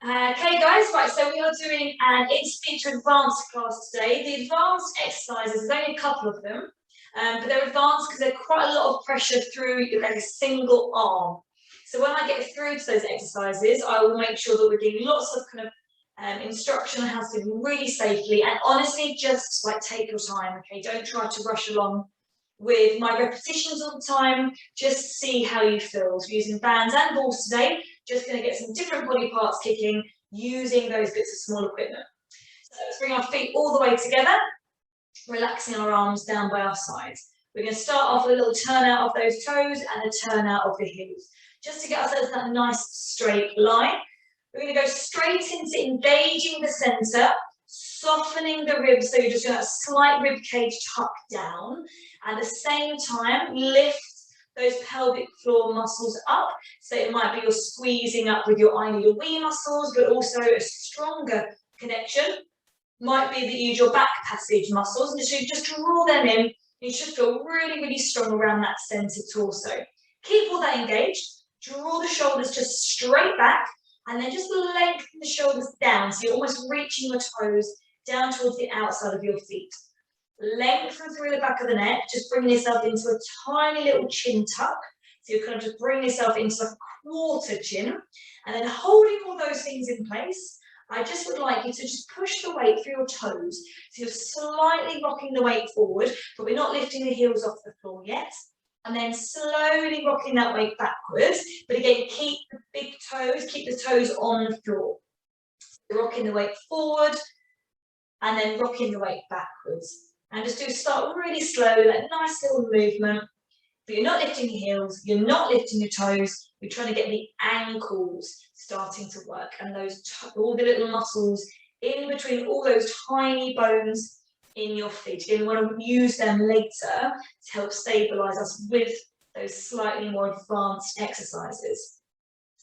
Okay guys, right, so we are doing an intermediate to advanced class today. The advanced exercises, there's only a couple of them, but they're advanced because they're quite a lot of pressure through a single arm. So when I get through to those exercises, I will make sure that we're giving lots of instruction on how to do them really safely, and honestly, just take your time, okay? Don't try to rush along with my repetitions all the time. Just see how you feel. So using bands and balls today, just going to get some different body parts kicking using those bits of small equipment. So let's bring our feet all the way together, relaxing our arms down by our sides. We're going to start off with a little turn out of those toes and a turn out of the heels, just to get ourselves that nice straight line. We're going to go straight into engaging the center, softening the ribs, so you're just going to have a slight rib cage tuck down. At the same time, lift those pelvic floor muscles up. So it might be you're squeezing up with your I need a wee muscles, but also a stronger connection might be that you use your back passage muscles, and so you just draw them in. You should feel really, really strong around that center torso. Keep all that engaged. Draw the shoulders just straight back, and then just lengthen the shoulders down, so you're almost reaching your toes down towards the outside of your feet. Lengthen through the back of the neck, just bring yourself into a tiny little chin tuck. So you're kind of just bring yourself into a quarter chin, and then holding all those things in place, I just would like you to just push the weight through your toes. So you're slightly rocking the weight forward, but we're not lifting the heels off the floor yet. And then slowly rocking that weight backwards. But again, keep the big toes, keep the toes on the floor. So rocking the weight forward, and then rocking the weight backwards. And just start really slow, that nice little movement. But you're not lifting your heels, you're not lifting your toes, you're trying to get the ankles starting to work, and those all the little muscles in between all those tiny bones in your feet. Again, we want to use them later to help stabilize us with those slightly more advanced exercises.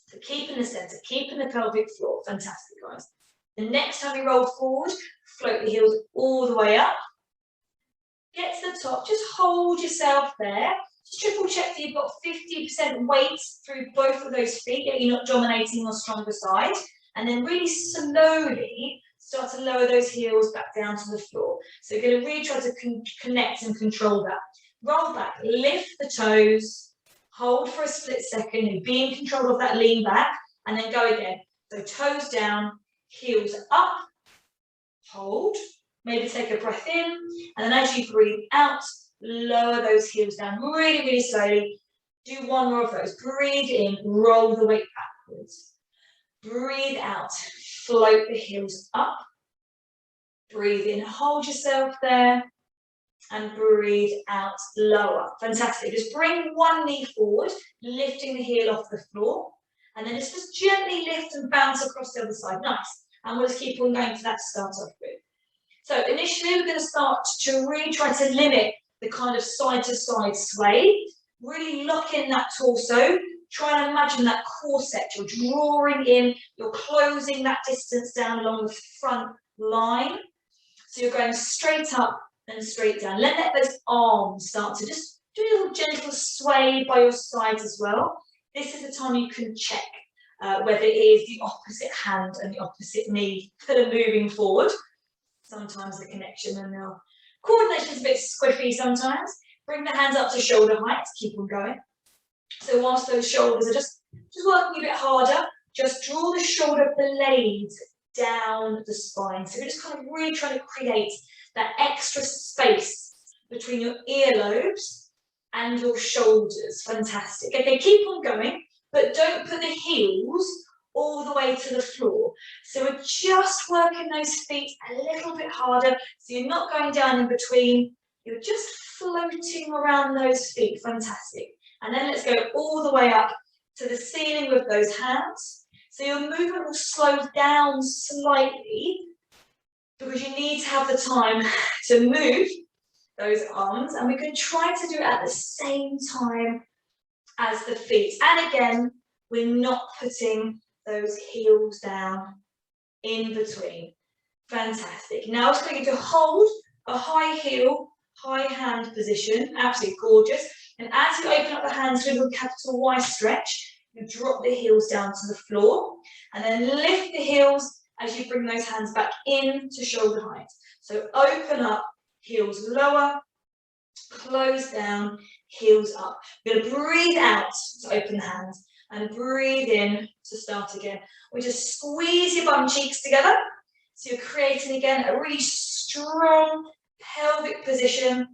So keeping the center, keeping the pelvic floor. Fantastic, guys. The next time you roll forward, float the heels all the way up. Get to the top, just hold yourself there. Just triple check that you've got 50% weight through both of those feet, that you're not dominating your stronger side. And then really slowly start to lower those heels back down to the floor. So you're going to really try to connect and control that. Roll back, lift the toes, hold for a split second, and be in control of that lean back, and then go again. So toes down, heels up, hold. Maybe take a breath in, and then as you breathe out, lower those heels down really, really slowly. Do one more of those. Breathe in, roll the weight backwards. Breathe out, float the heels up. Breathe in, hold yourself there, and breathe out, lower. Fantastic. Just bring one knee forward, lifting the heel off the floor, and then just gently lift and bounce across the other side. Nice. And we'll just keep on going to that start off with. So initially we're going to start to really try to limit the kind of side to side sway, really lock in that torso, try and imagine that corset, you're drawing in, you're closing that distance down along the front line. So you're going straight up and straight down. Let those arms start to just do a little gentle sway by your sides as well. This is the time you can check whether it is the opposite hand and the opposite knee that are moving forward. Sometimes the connection and the coordination is a bit squiffy sometimes. Bring the hands up to shoulder height, keep on going. So whilst those shoulders are just working a bit harder, just draw the shoulder blades down the spine. So we're just kind of really trying to create that extra space between your earlobes and your shoulders. Fantastic. Okay, keep on going, but don't put the heels all the way to the floor. So we're just working those feet a little bit harder, so you're not going down in between, you're just floating around those feet. Fantastic. And then let's go all the way up to the ceiling with those hands. So your movement will slow down slightly because you need to have the time to move those arms, and we can try to do it at the same time as the feet. And again, we're not putting those heels down in between. Fantastic. Now I'm just going to hold a high heel, high hand position. Absolutely gorgeous. And as you open up the hands with a capital Y stretch, you drop the heels down to the floor, and then lift the heels as you bring those hands back in to shoulder height. So open up, heels lower, close down, heels up. You're going to breathe out to open the hands and breathe in to start again. We just squeeze your bum cheeks together. So you're creating again a really strong pelvic position.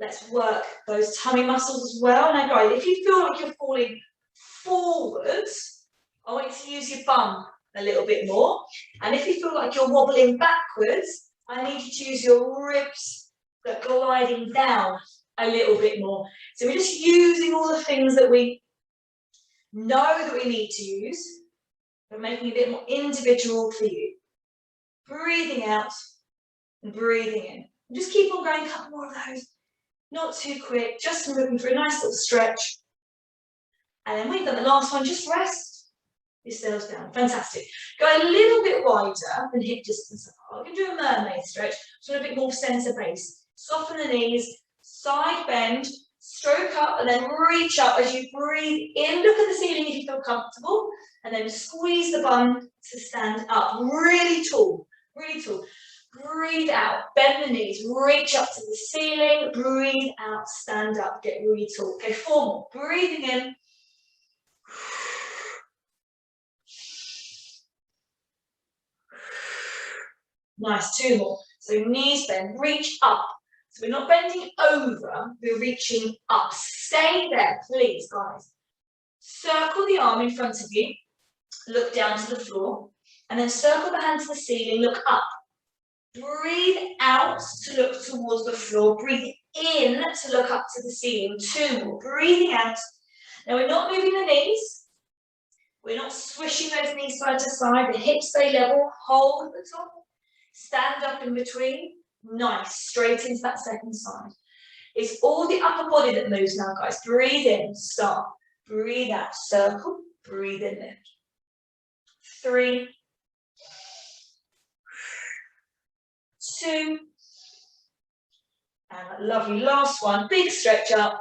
Let's work those tummy muscles as well. Now guys, if you feel like you're falling forwards, I want you to use your bum a little bit more. And if you feel like you're wobbling backwards, I need you to use your ribs that are gliding down a little bit more. So we're just using all the things that we know that we need to use, but making it a bit more individual for you. Breathing out and breathing in. And just keep on going, a couple more of those. Not too quick, just moving through a nice little stretch. And then when you've done the last one, just rest yourselves down. Fantastic. Go a little bit wider than hip distance apart. You can do a mermaid stretch, so a bit more centre base. Soften the knees, side bend, stroke up, and then reach up as you breathe in. Look at the ceiling if you feel comfortable, and then squeeze the bum to stand up. Really tall, really tall. Breathe out, bend the knees, reach up to the ceiling, breathe out, stand up, get really tall. Okay, 4 more. Breathing in. Nice, 2 more. So knees bend, reach up. So we're not bending over, we're reaching up. Stay there, please, guys. Circle the arm in front of you, look down to the floor, and then circle the hand to the ceiling, look up. Breathe out to look towards the floor. Breathe in to look up to the ceiling. 2 more. Breathing out. Now we're not moving the knees. We're not swishing those knees side to side. The hips stay level. Hold at the top. Stand up in between. Nice. Straight into that second side. It's all the upper body that moves now, guys. Breathe in. Start. Breathe out. Circle. Breathe in. Lift. 3. 2, and that lovely last one, big stretch up,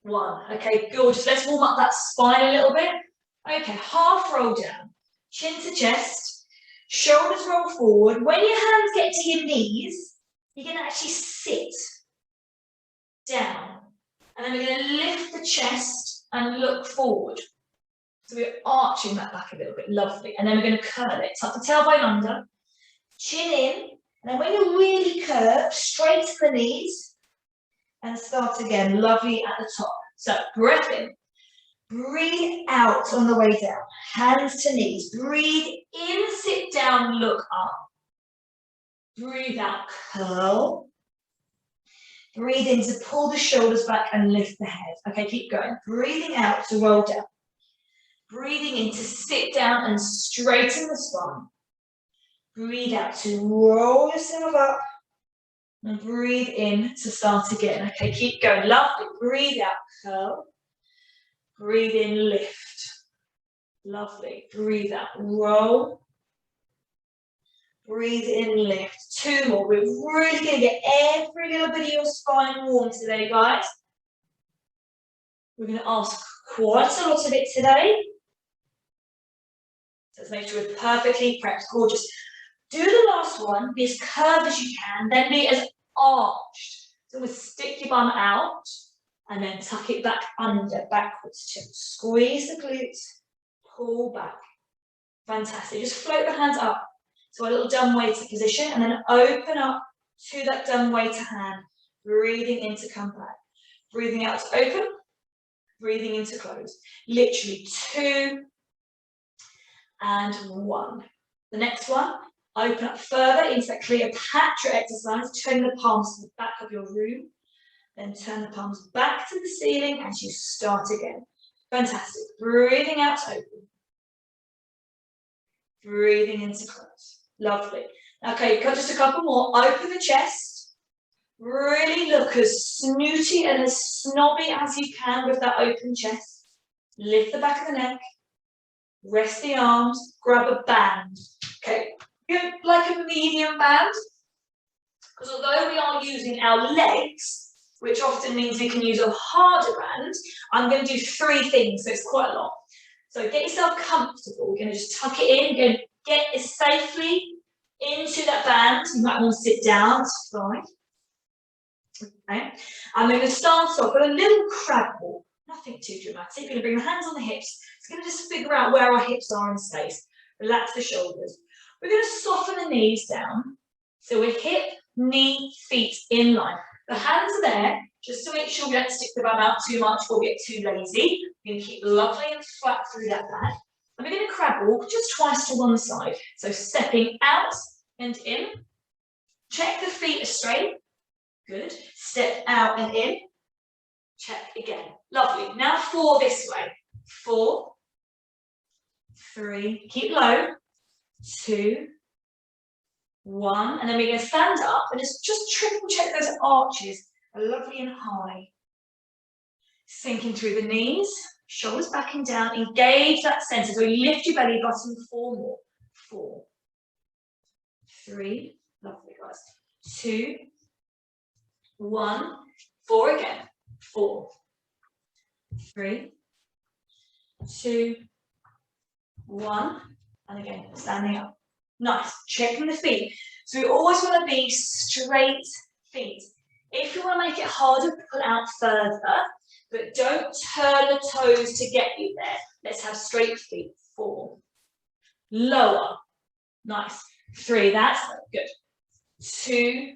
1. Okay, gorgeous. Let's warm up that spine a little bit. Okay, half roll down, chin to chest, shoulders roll forward. When your hands get to your knees, you're going to actually sit down, and then we're going to lift the chest and look forward. So we're arching that back a little bit, lovely, and then we're going to curl it, tuck the tailbone under, chin in, and then when you're really curved, straight to the knees, and start again, lovely at the top. So, breath in, breathe out on the way down, hands to knees, breathe in, sit down, look up, breathe out, curl, breathe in to pull the shoulders back and lift the head. Okay, keep going, breathing out to roll down, breathing in to sit down and straighten the spine. Breathe out to roll yourself up, and breathe in to start again. Okay, keep going, lovely. Breathe out, curl. Breathe in, lift. Lovely. Breathe out, roll. Breathe in, lift. 2 more. We're really going to get every little bit of your spine warm today, guys. We're going to ask quite a lot of it today. So let's make sure we're perfectly prepped. Gorgeous. Do the last one, be as curved as you can, then be as arched. So we'll stick your bum out and then tuck it back under, backwards. Squeeze the glutes, pull back. Fantastic. Just float the hands up to a little dumbwaiter position and then open up to that dumbwaiter hand. Breathing in to come back. Breathing out to open, breathing in to close. Literally 2 and 1. The next one. Open up further into that Cleopatra exercise. Turn the palms to the back of your room. Then turn the palms back to the ceiling as you start again. Fantastic. Breathing out to open. Breathing in to close. Lovely. Okay, just a couple more. Open the chest. Really look as snooty and as snobby as you can with that open chest. Lift the back of the neck. Rest the arms. Grab a band. Okay. Like a medium band, because although we are using our legs, which often means we can use a harder band, I'm going to do 3 things, so it's quite a lot. So get yourself comfortable. We're going to just tuck it in, you're going to get it safely into that band. You might want to sit down, it's fine. Okay. I'm going to start off with a little crab walk, nothing too dramatic. You're going to bring the hands on the hips. It's going to just figure out where our hips are in space. Relax the shoulders. We're going to soften the knees down. So we're hip, knee, feet in line. The hands are there just to make sure we don't stick the bum out too much or get too lazy. We're going to keep lovely and flat through that back. And we're going to crab walk just twice to one side. So stepping out and in. Check the feet are straight. Good. Step out and in. Check again. Lovely. Now 4 this way. 4, 3, keep low. 2, 1, and then we're going to stand up and just triple check those arches are lovely and high. Sinking through the knees, shoulders back and down, engage that center. So you lift your belly button 4 more. 4, 3, lovely guys. 2, 1, 4 again. 4, 3, 2, 1, and again, standing up. Nice, checking the feet. So we always want to be straight feet. If you want to make it harder, pull out further, but don't turn the toes to get you there. Let's have straight feet. 4, lower, nice. 3, that's good. 2,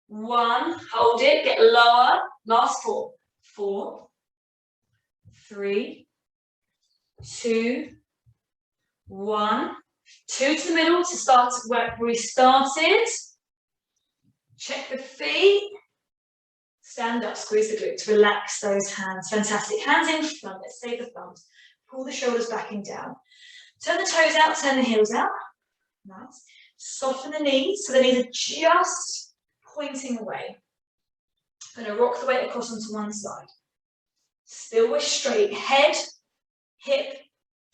1, hold it, get lower. Last 4, 4, 3, 2, 1. 2 to the middle to start where we started. Check the feet. Stand up, squeeze the glutes, relax those hands. Fantastic. Hands in front, let's save the thumbs. Pull the shoulders back and down. Turn the toes out, turn the heels out. Nice. Soften the knees, so the knees are just pointing away. I'm going to rock the weight across onto one side. Still we're straight. Head, hip,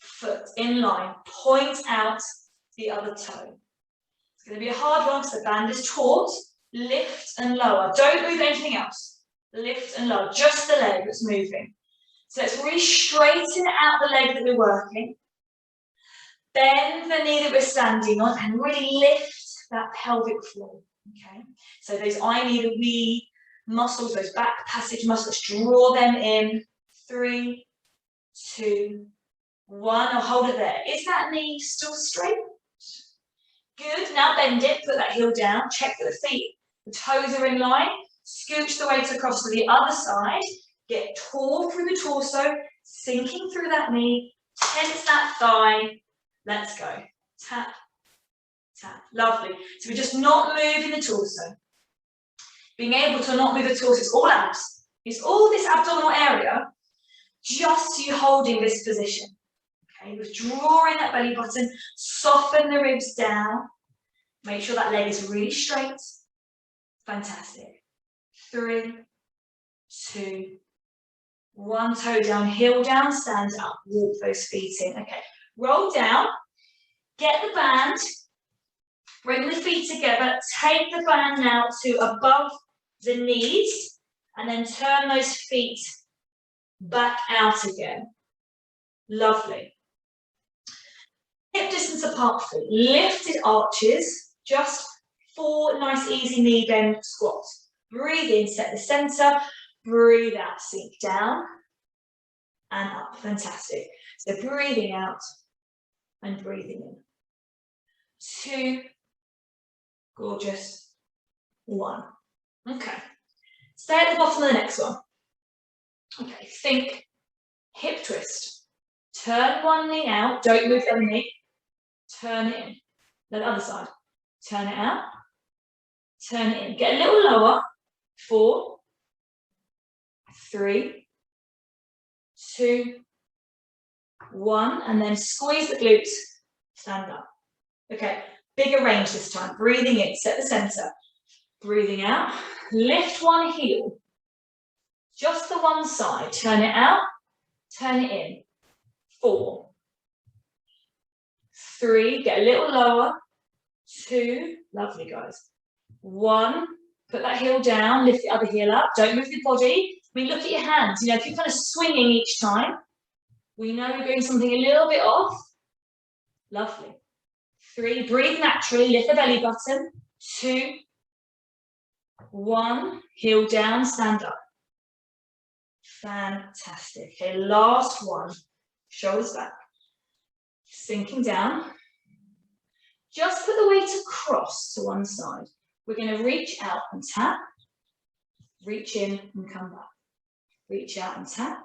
foot in line. Point out the other toe. It's going to be a hard one because the band is taut. Lift and lower. Don't move anything else. Lift and lower. Just the leg that's moving. So let's really straighten out the leg that we're working. Bend the knee that we're standing on and really lift that pelvic floor. Okay. So those I need a wee muscles, those back passage muscles, draw them in. 3, 2, 1. I'll hold it there. Is that knee still straight? Good. Now bend it. Put that heel down. Check that the feet, the toes are in line. Scooch the weight across to the other side. Get tall through the torso. Sinking through that knee. Tense that thigh. Let's go. Tap, tap. Lovely. So we're just not moving the torso. Being able to not move the torso, it's all abs. It's all this abdominal area, just you holding this position. Okay, withdrawing that belly button, soften the ribs down. Make sure that leg is really straight. Fantastic. 3, 2, 1. Toe down, heel down, stand up. Walk those feet in. Okay, roll down. Get the band. Bring the feet together. Take the band now to above the knees. And then turn those feet back out again. Lovely. Hip distance apart feet. Lifted arches. Just 4 nice easy knee bend squats. Breathe in, set the center. Breathe out, sink down and up. Fantastic. So breathing out and breathing in. 2. Gorgeous. 1. Okay. Stay at the bottom of the next one. Okay, think hip twist. Turn one knee out. Don't move the other knee. Turn it in. Then the other side. Turn it out. Turn it in. Get a little lower. 4, 3, 2, 1. And then squeeze the glutes. Stand up. Okay, bigger range this time. Breathing in. Set the center. Breathing out. Lift one heel. Just the one side. Turn it out. Turn it in. 4, 3. Get a little lower. 2. Lovely, guys. 1. Put that heel down, lift the other heel up. Don't move the body. I mean, look at your hands. You know, if you're kind of swinging each time, we know you're doing something a little bit off. Lovely. 3, breathe naturally, lift the belly button. 2, 1, heel down, stand up. Fantastic. Okay, last one. Shoulders back. Sinking down. Just put the weight across to one side. We're going to reach out and tap. Reach in and come back. Reach out and tap.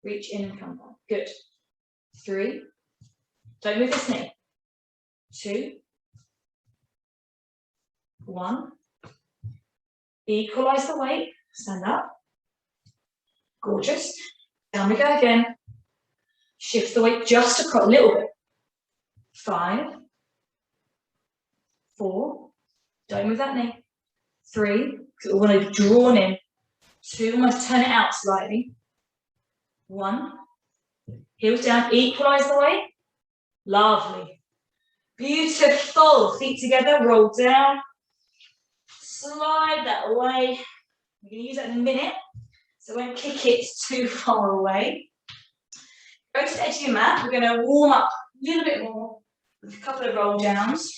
Reach in and come back. Good. 3. Don't move this knee. 2. 1. Equalize the weight. Stand up. Gorgeous. Down we go again. Shift the weight just across a little bit. 5. 4. Don't move that knee. 3. Because we want to be drawn in. 2. Almost turn it out slightly. 1. Heels down. Equalize the weight. Lovely. Beautiful. Feet together. Roll down. Slide that away. We're going to use that in a minute. So I won't kick it too far away. Go to the edge of your mat. We're going to warm up a little bit more with a couple of roll downs.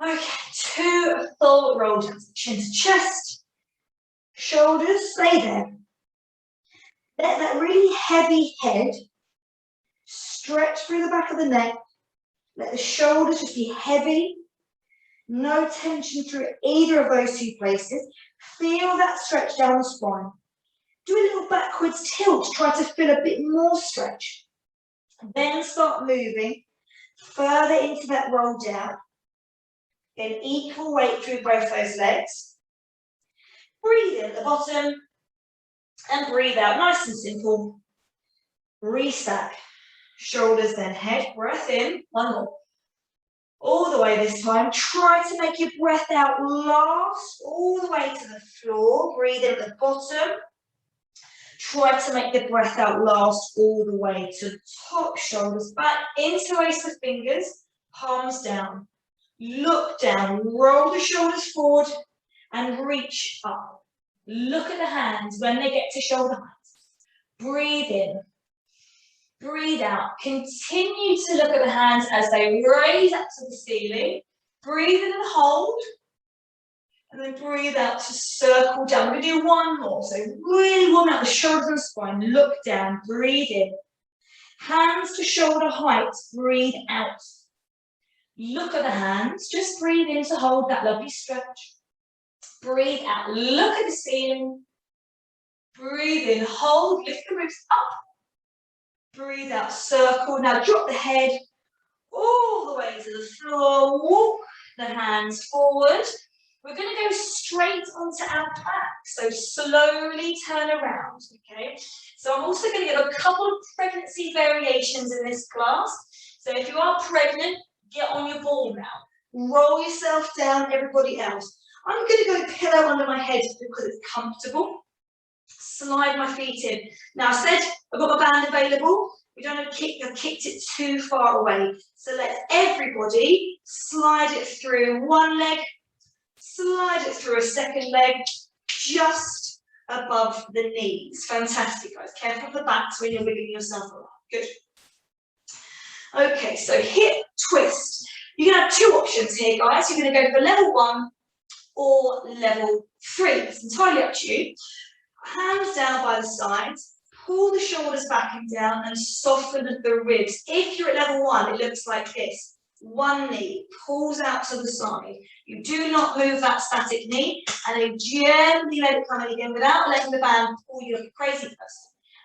Okay, 2 full roll downs. Chin to chest. Shoulders, stay there. Let that really heavy head stretch through the back of the neck. Let the shoulders just be heavy. No tension through either of those 2 places. Feel that stretch down the spine. Do a little backwards tilt. Try to feel a bit more stretch. Then start moving further into that roll down. Get equal weight through both those legs. Breathe in at the bottom and breathe out. Nice and simple. Restack. Shoulders then head. Breath in. 1 more. All the way this time. Try to make your breath out last. All the way to the floor. Breathe in at the bottom. Try to make the breath out last all the way to the top. Shoulders back. Interlace the fingers. Palms down. Look down. Roll the shoulders forward and reach up. Look at the hands when they get to shoulder height. Breathe in. Breathe out. Continue to look at the hands as they raise up to the ceiling. Breathe in and hold. And then breathe out to circle down. We're going to do 1 more. So really warm out the shoulders and spine. Look down. Breathe in. Hands to shoulder height. Breathe out. Look at the hands. Just breathe in to hold that lovely stretch. Breathe out. Look at the ceiling. Breathe in. Hold. Lift the ribs up. Breathe out, circle. Now drop the head all the way to the floor. Walk the hands forward. We're going to go straight onto our back. So slowly turn around, okay? So I'm also going to give a couple of pregnancy variations in this class. So if you are pregnant, get on your ball now. Roll yourself down, everybody else. I'm going to go pillow under my head because it's comfortable. Slide my feet in. Now I said I've got my band available. We don't have to kick, I've kicked it too far away. So let everybody slide it through 1 leg, slide it through a 2nd leg, just above the knees. Fantastic, guys. Careful of the backs when you're wiggling yourself around. Good. Okay, so hip twist. You're going to have 2 options here, guys. You're going to go for level 1 or level 3. It's entirely up to you. Hands down by the sides, pull the shoulders back and down and soften the ribs. If you're at level 1, it looks like this. 1 knee pulls out to the side. You do not move that static knee and then gently let it come in again without letting the band pull you like a crazy person.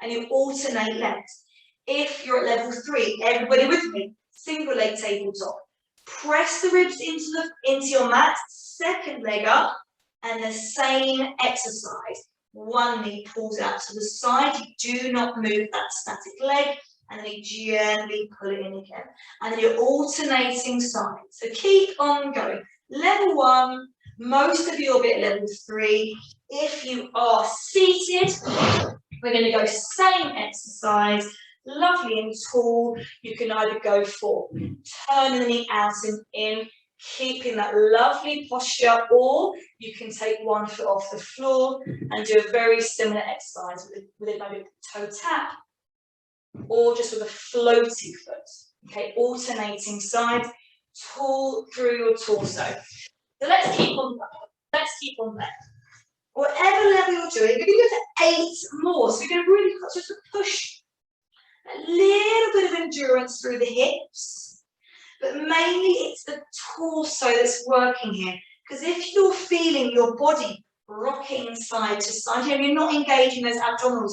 And you alternate legs. If you're at level 3, everybody with me, single leg tabletop. Press the ribs into your mat, 2nd leg up, and the same exercise. 1 knee pulls out to the side. You do not move that static leg. And then you gently pull it in again. And then you're alternating sides. So keep on going. Level 1, most of you will be at level 3. If you are seated, we're going to go same exercise. Lovely and tall. You can either go for turn the knee out and in, keeping that lovely posture, or you can take one foot off the floor and do a very similar exercise with it maybe a toe tap, or just with a floaty foot. Okay, alternating sides, tall through your torso. So let's keep on there. Whatever level you're doing, you're going to go to 8 more. So you're going to really just push a little bit of endurance through the hips, but mainly it's the torso that's working here. Because if you're feeling your body rocking side to side, you're not engaging those abdominals.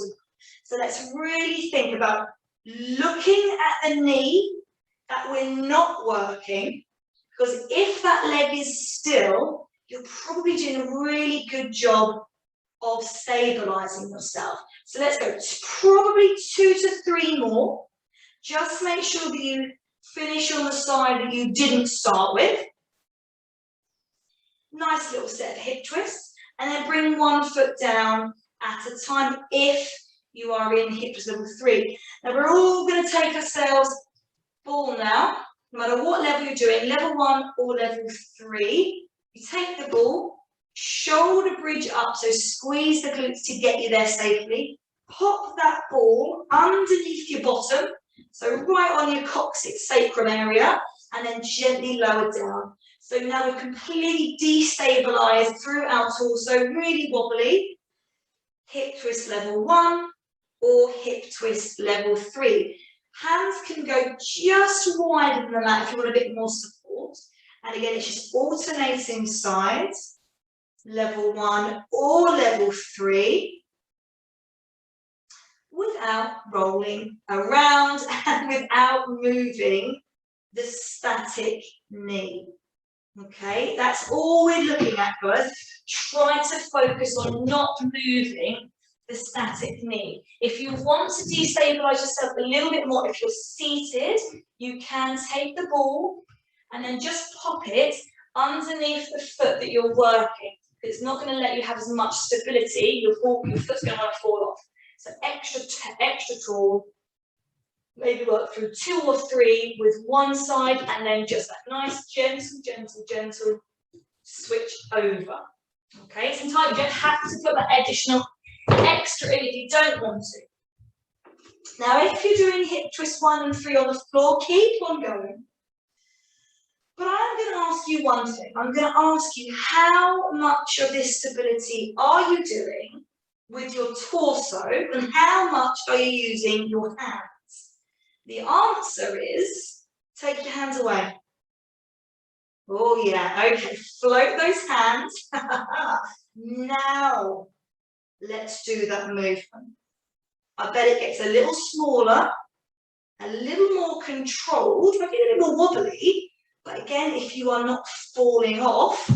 So let's really think about looking at the knee that we're not working, because if that leg is still, you're probably doing a really good job of stabilizing yourself. So let's go probably 2 to 3 more. Just make sure that you finish on the side that you didn't start with. Nice little set of hip twists, and then bring one foot down at a time if you are in hip twist level 3. Now we're all going to take ourselves ball now, no matter what level you're doing, level 1 or level 3. You take the ball, shoulder bridge up, so squeeze the glutes to get you there safely. Pop that ball underneath your bottom, so right on your coccyx sacrum area, and then gently lower down. So now we're completely destabilized through our torso, really wobbly. Hip twist level 1 or hip twist level 3. Hands can go just wider than that if you want a bit more support. And again, it's just alternating sides, level 1 or level 3, without rolling around and without moving the static knee. Okay, that's all we're looking at, guys. Try to focus on not moving the static knee. If you want to destabilize yourself a little bit more, if you're seated, you can take the ball and then just pop it underneath the foot that you're working. It's not going to let you have as much stability. Your foot's going to want to fall off. So extra tall. Maybe work through 2 or 3 with one side, and then just that nice gentle switch over. Okay, it's entirely, you don't have to put that additional extra in if you don't want to. Now, if you're doing hip twist 1 and 3 on the floor, keep on going. But I'm going to ask you one thing. I'm going to ask you, how much of this stability are you doing with your torso, and how much are you using your hands? The answer is, take your hands away. Oh yeah, okay, float those hands. Now, let's do that movement. I bet it gets a little smaller, a little more controlled, maybe a little more wobbly, but again, if you are not falling off,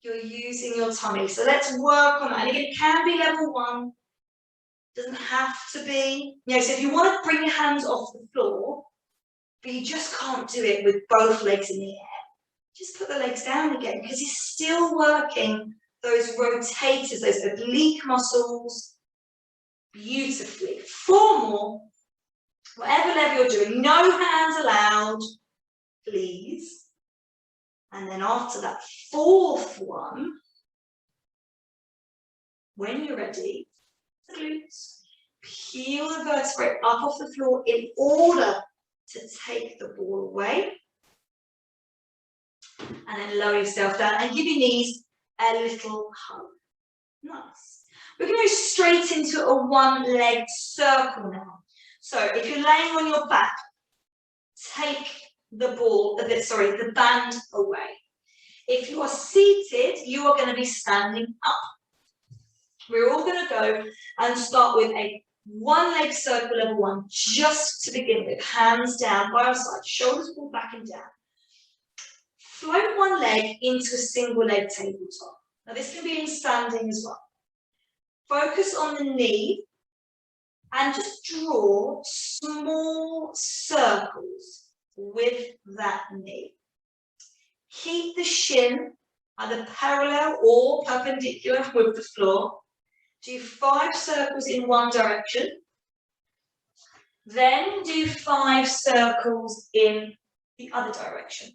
you're using your tummy. So let's work on that. And again, it can be level 1. Doesn't have to be. So if you want to bring your hands off the floor, but you just can't do it with both legs in the air, just put the legs down again, because you're still working those rotators, those oblique muscles beautifully. 4 more. Whatever level you're doing, no hands allowed, please. And then after that 4th one, when you're ready, the glutes, peel the vertebrae up off the floor in order to take the ball away. And then lower yourself down and give your knees a little hug. Nice. We're going to go straight into a 1-leg circle now. So if you're laying on your back, take the band away. If you are seated, you are going to be standing up. We're all going to go and start with a 1-leg circle level 1, just to begin with. Hands down by our side, shoulders pulled back and down. Float 1 leg into a single leg tabletop. Now this can be in standing as well. Focus on the knee and just draw small circles with that knee. Keep the shin either parallel or perpendicular with the floor. Do 5 circles in one direction. Then do 5 circles in the other direction.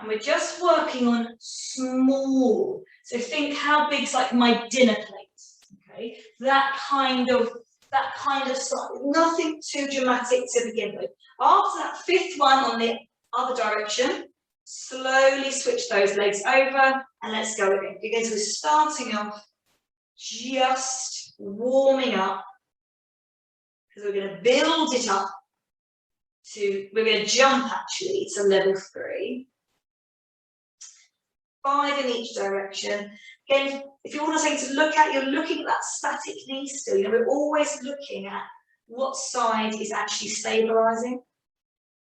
And we're just working on small. So think how big's like my dinner plate, okay? That kind of size, nothing too dramatic to begin with. After that fifth one on the other direction, slowly switch those legs over and let's go again. Because we're starting off just warming up, because we're going to build it up we're going to jump actually to level 3. 5 in each direction. Again, if you want something to look at, you're looking at that static knee still. You know, we're always looking at what side is actually stabilizing.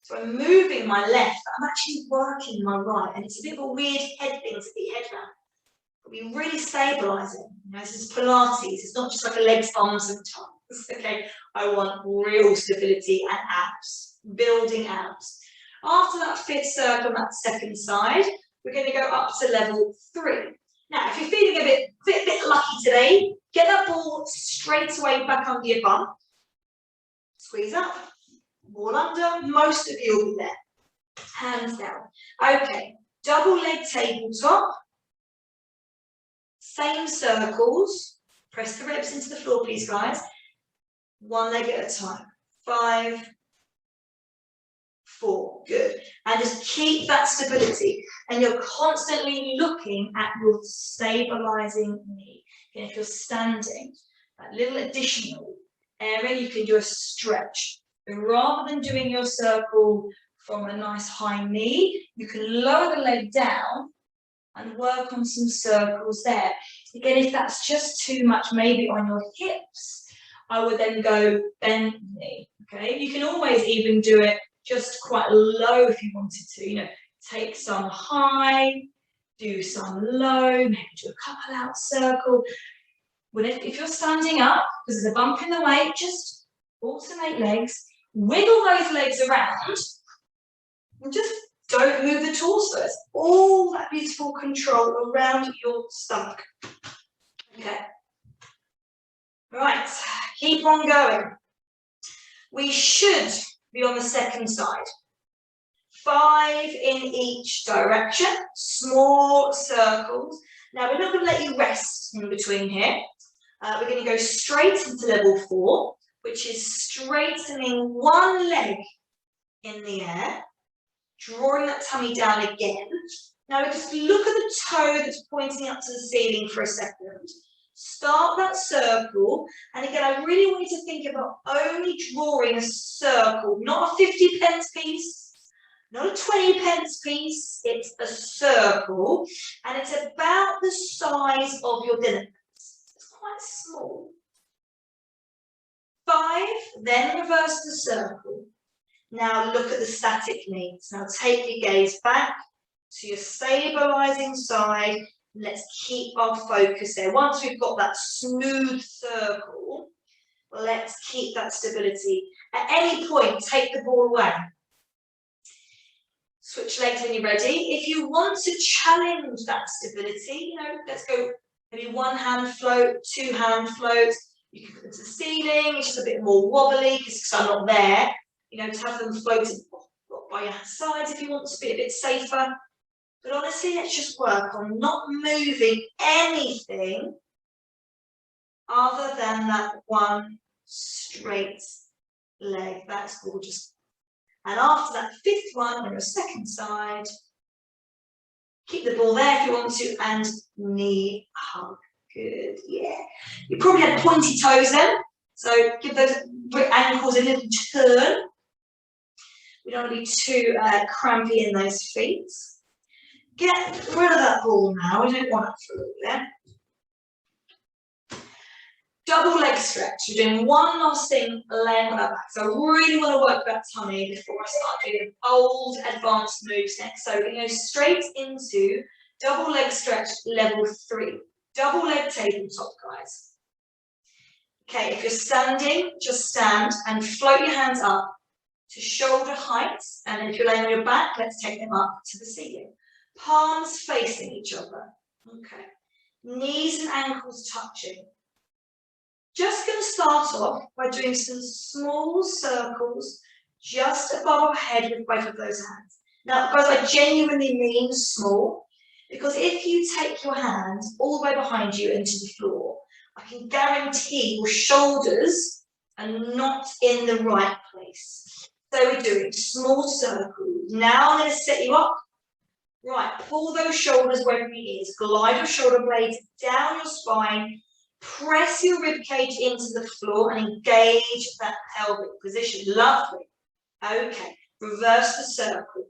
So I'm moving my left, but I'm actually working my right. And it's a bit of a weird head thing to get your head around. But we're really stabilizing. You know, this is Pilates. It's not just like a legs, arms, and tongues. Okay, I want real stability and abs, building abs. After that 5th circle on that 2nd side, we're going to go up to level 3. Now, if you're feeling a bit lucky today, get that ball straight away back under your bum. Squeeze up, ball under. Most of you will be there. Hands down. Okay, double leg tabletop. Same circles. Press the ribs into the floor, please, guys. 1 leg at a time. 5, 4, good. And just keep that stability. And you're constantly looking at your stabilizing knee. And if you're standing, that little additional area, you can do a stretch. And rather than doing your circle from a nice high knee, you can lower the leg down and work on some circles there. Again, if that's just too much, maybe on your hips, I would then go bend knee, okay? You can always even do it just quite low if you wanted to, you know, take some high, do some low, maybe do a couple out circle. If you're standing up, because there's a bump in the way, just alternate legs, wiggle those legs around, and just don't move the torso. It's all that beautiful control around your stomach. Okay. Right, keep on going. We should be on the 2nd side. 5 in each direction, small circles. Now we're not going to let you rest in between here. We're going to go straight into level 4, which is straightening one leg in the air, drawing that tummy down again. Now just look at the toe that's pointing up to the ceiling for a second. Start that circle, and again, I really want you to think about only drawing a circle, not a 50 pence piece, not a 20 pence piece. It's a circle, and it's about the size of your dinner plate. It's quite small. 5, then reverse the circle. Now look at the static knees. Now take your gaze back to your stabilizing side. Let's keep our focus there. Once we've got that smooth circle, let's keep that stability. At any point, take the ball away. Switch legs when you're ready. If you want to challenge that stability, you know, let's go maybe 1 hand float, 2 hand floats. You can put them to the ceiling. It's just a bit more wobbly because I'm not there. You know, to have them floated by your sides if you want to be a bit safer. But honestly, let's just work on not moving anything other than that one straight leg. That's gorgeous. And after that 5th one, on your 2nd side, keep the ball there if you want to, and knee hug. Good, yeah. You probably had pointy toes then, so give those ankles a little turn. We don't want to be too crampy in those feet. Get rid of that ball now. We don't want it for a little bit. Double leg stretch. You're doing one last thing, laying on that back. So I really want to work that tummy before I start doing old advanced moves next. So we're going to go straight into double leg stretch level 3. Double leg tabletop, guys. Okay, if you're standing, just stand and float your hands up to shoulder height. And then if you're laying on your back, let's take them up to the ceiling. Palms facing each other. Okay. Knees and ankles touching. Just going to start off by doing some small circles just above our head with both of those hands. Now, guys, I genuinely mean small, because if you take your hands all the way behind you into the floor, I can guarantee your shoulders are not in the right place. So we're doing small circles. Now I'm going to set you up. Right, pull those shoulders wherever it is. Glide your shoulder blades down your spine. Press your rib cage into the floor and engage that pelvic position. Lovely. Okay, reverse the circle.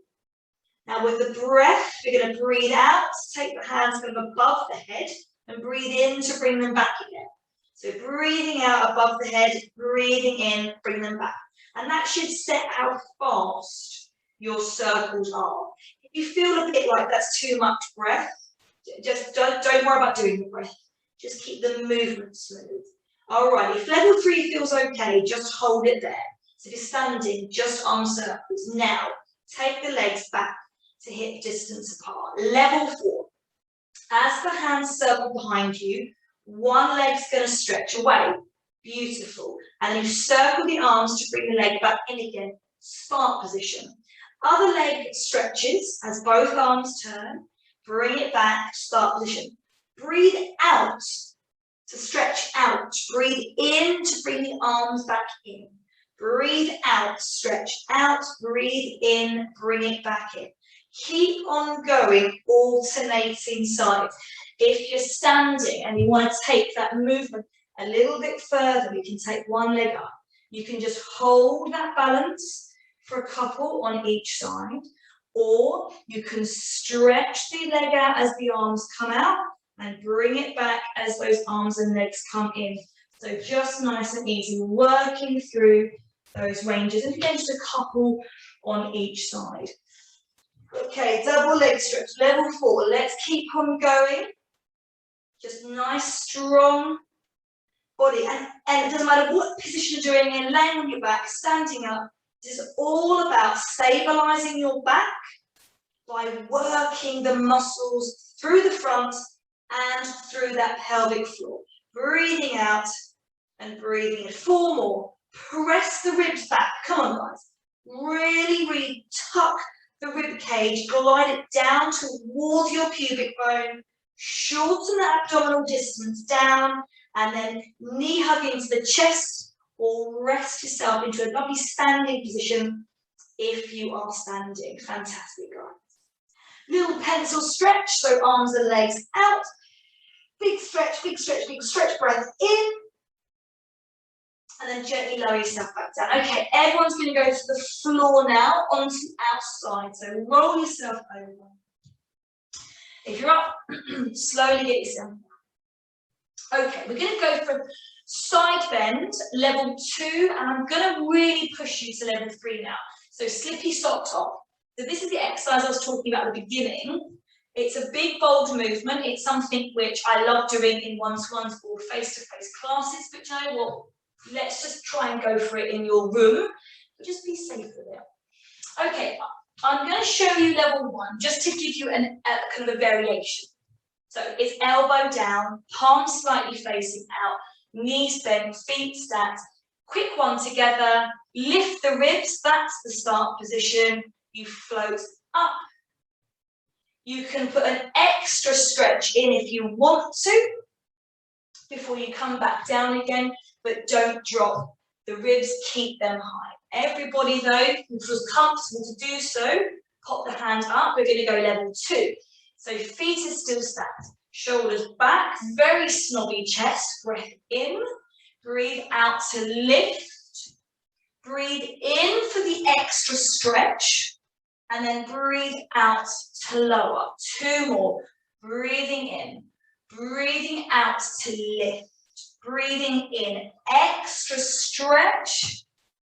Now with the breath, we're going to breathe out, take the hands kind of above the head and breathe in to bring them back again. So breathing out above the head, breathing in, bring them back. And that should set how fast your circles are. If you feel a bit like that's too much breath, just don't worry about doing the breath. Just keep the movement smooth. All right, if level 3 feels okay, just hold it there. So if you're standing, just arm circles. Now, take the legs back to hip distance apart. Level 4. As the hands circle behind you, one leg's going to stretch away. Beautiful. And then you circle the arms to bring the leg back in again. Spark position. Other leg stretches as both arms turn. Bring it back, start position. Breathe out to stretch out. Breathe in to bring the arms back in. Breathe out, stretch out. Breathe in, bring it back in. Keep on going, alternating sides. If you're standing and you want to take that movement a little bit further, you can take one leg up. You can just hold that balance for a couple on each side, or you can stretch the leg out as the arms come out and bring it back as those arms and legs come in. So just nice and easy, working through those ranges, and again, just a couple on each side. Okay, double leg stretch, level 4. Let's keep on going. Just nice, strong body. And it doesn't matter what position you're doing in, laying on your back, standing up. This is all about stabilizing your back by working the muscles through the front and through that pelvic floor. Breathing out and breathing in. 4 more. Press the ribs back. Come on, guys. Really, really tuck the rib cage. Glide it down towards your pubic bone. Shorten the abdominal distance down, and then knee hug into the chest, or rest yourself into a lovely standing position if you are standing. Fantastic, guys. Little pencil stretch, so arms and legs out. Big stretch, big stretch, big stretch. Breath in. And then gently lower yourself back down. Okay, everyone's going to go to the floor now, onto the outside. So roll yourself over. If you're up, slowly get yourself down. Okay, we're going to go from side bend, level 2, and I'm going to really push you to level 3 now. So slippy sock top. So this is the exercise I was talking about at the beginning. It's a big, bold movement. It's something which I love doing in one-to-ones or face-to-face classes, but you know what? Let's just try and go for it in your room, but just be safe with it. Okay, I'm going to show you level 1, just to give you a kind of a variation. So it's elbow down, palms slightly facing out, knees bent, feet stacked. Quick one together, lift the ribs, that's the start position. You float up. You can put an extra stretch in if you want to, before you come back down again, but don't drop the ribs, keep them high. Everybody though who feels comfortable to do so, pop the hand up. We're going to go level 2. So feet are still stacked, shoulders back, very snobby chest. Breath in, breathe out to lift. Breathe in for the extra stretch, and then breathe out to lower. 2 more. Breathing in, breathing out to lift. Breathing in, extra stretch.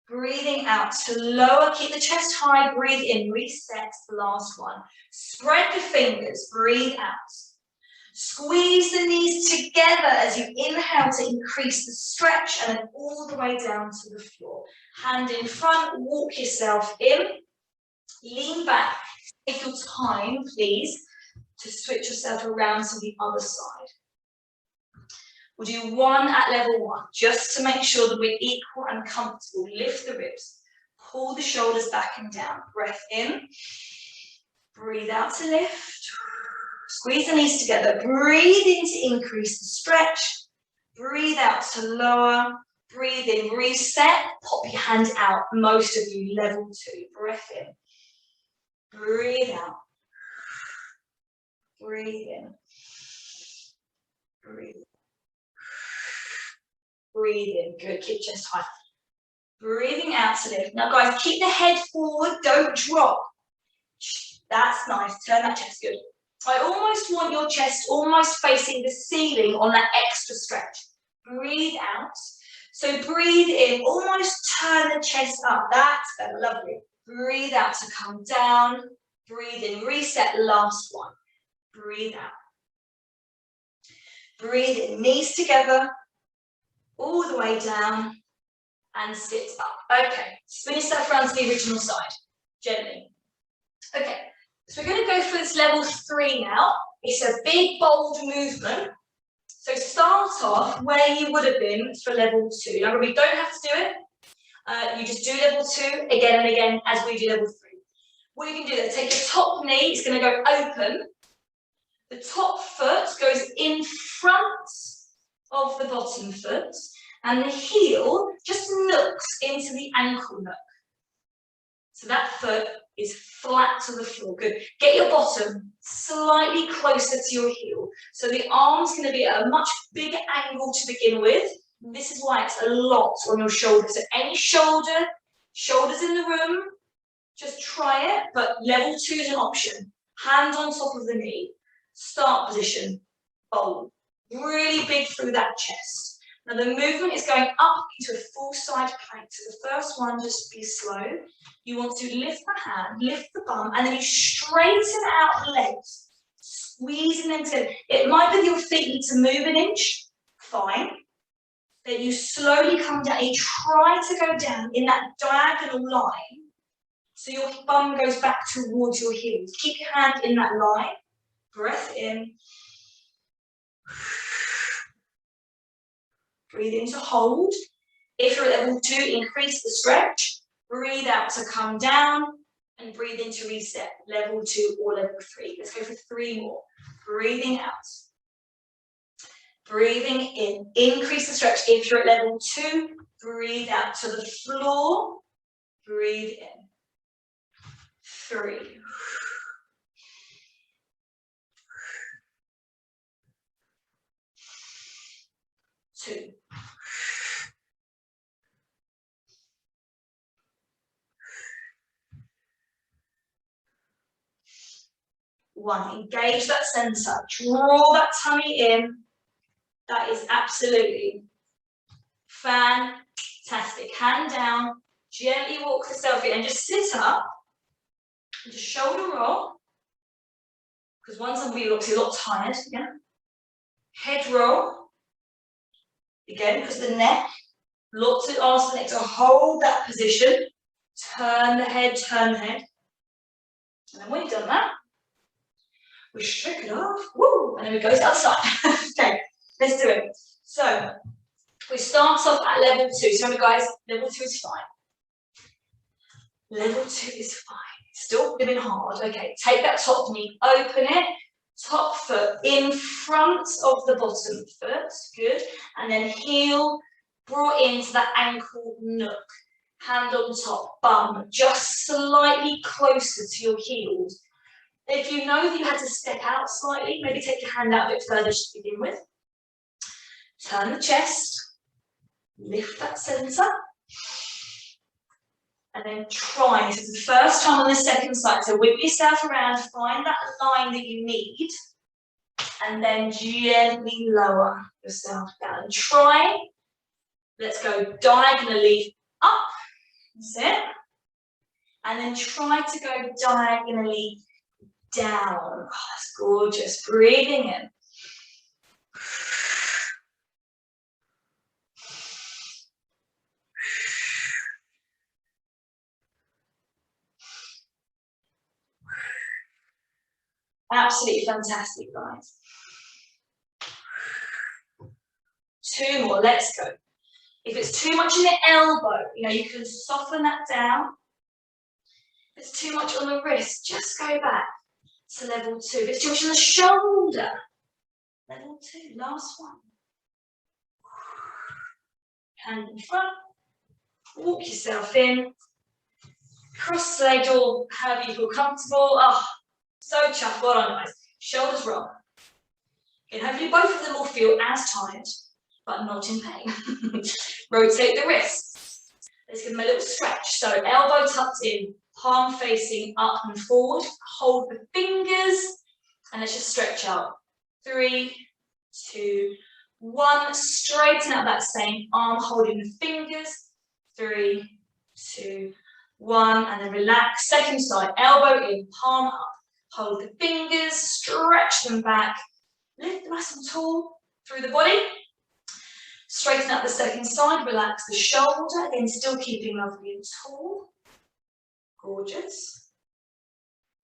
Breathing out to lower, keep the chest high, breathe in, reset, last one. Spread the fingers, breathe out. Squeeze the knees together as you inhale to increase the stretch, and then all the way down to the floor. Hand in front, walk yourself in, lean back. Take your time, please, to switch yourself around to the other side. We'll do 1 at level 1, just to make sure that we're equal and comfortable. Lift the ribs, pull the shoulders back and down. Breath in, Breathe out to lift. Squeeze the knees together. Breathe in to increase the stretch. Breathe out to lower. Breathe in, reset. Pop your hand out. Most of you, level 2. Breath in. Breathe out. Breathe in. Breathe. Breathe in. Good. Keep chest high. Breathing out to lift. Now, guys, keep the head forward. Don't drop. That's nice. Turn that chest. Good. I almost want your chest almost facing the ceiling on that extra stretch. Breathe out. So breathe in. Almost turn the chest up. That's better. Lovely. Breathe out to come down. Breathe in. Reset. Last one. Breathe out. Breathe in. Knees together. All the way down. And sit up. Okay. Spin yourself around to the original side. Gently. Okay. So we're going to go for this level 3 now. It's a big, bold movement. So start off where you would have been for level 2. Now, we don't have to do it. You just do level 2 again and again as we do level 3. What you can do is take your top knee. It's going to go open. The top foot goes in front of the bottom foot. And the heel just nooks into the ankle nook. So that foot is flat to the floor. Good. Get your bottom slightly closer to your heel. So the arm's going to be at a much bigger angle to begin with. This is why it's a lot on your shoulders. So any shoulders in the room, just try it. But level 2 is an option. Hand on top of the knee. Start position. Bold. Really big through that chest. Now the movement is going up into a full side plank. So the first one, just be slow. You want to lift the hand, lift the bum, and then you straighten out the legs, squeezing them together. It might be that your feet need to move an inch, fine. Then you slowly come down, and you try to go down in that diagonal line, so your bum goes back towards your heels. Keep your hand in that line, breath in. Breathe in to hold. If you're at level 2, increase the stretch. Breathe out to come down. And breathe in to reset. Level 2 or level 3. Let's go for 3 more. Breathing out. Breathing in. Increase the stretch. If you're at level 2, breathe out to the floor. Breathe in. 3. 2. 1. Engage that center. Draw that tummy in. That is absolutely fantastic. Hand down. Gently walk yourself in and just sit up. And just shoulder roll. Because once I'm obviously a lot tired. Yeah. Head roll. Again, because the neck. Lots of ask the neck to hold that position. Turn the head, turn the head. And then when you've done that, we shake it off. Woo! And then we go outside. Okay, let's do it. So we start off at level 2. So remember, guys, level 2 is fine. Level 2 is fine. Still a bit hard. Okay, take that top knee, open it. Top foot in front of the bottom foot. Good. And then heel brought into that ankle nook. Hand on top, bum just slightly closer to your heels. If you know that you had to step out slightly, maybe take your hand out a bit further to begin with. Turn the chest, lift that center, and then try. This is the first time on the second side, so whip yourself around, find that line that you need, and then gently lower yourself down. Try. Let's go diagonally up. That's it. And then try to go diagonally down. Oh, that's gorgeous. Breathing in. Absolutely fantastic, guys. 2 more. Let's go. If it's too much in the elbow, you can soften that down. If it's too much on the wrist, just go back. to level 2. Let's do it on the shoulder. Level 2, last one. Hand in front. Walk yourself in. Cross the leg or however you feel comfortable. Oh, so chuffed. Well done, guys. Shoulders roll. Okay, hopefully both of them will feel as tired, but not in pain. Rotate the wrists. Let's give them a little stretch. So elbow tucked in, palm facing up and forward. Hold the fingers, and let's just stretch out. 3, 2, 1. Straighten out that same arm, holding the fingers. 3, 2, 1, and then relax. Second side, elbow in, palm up. Hold the fingers, stretch them back. Lift nice and tall through the body. Straighten out the second side, relax the shoulder. Again, still keeping lovely and tall. Gorgeous.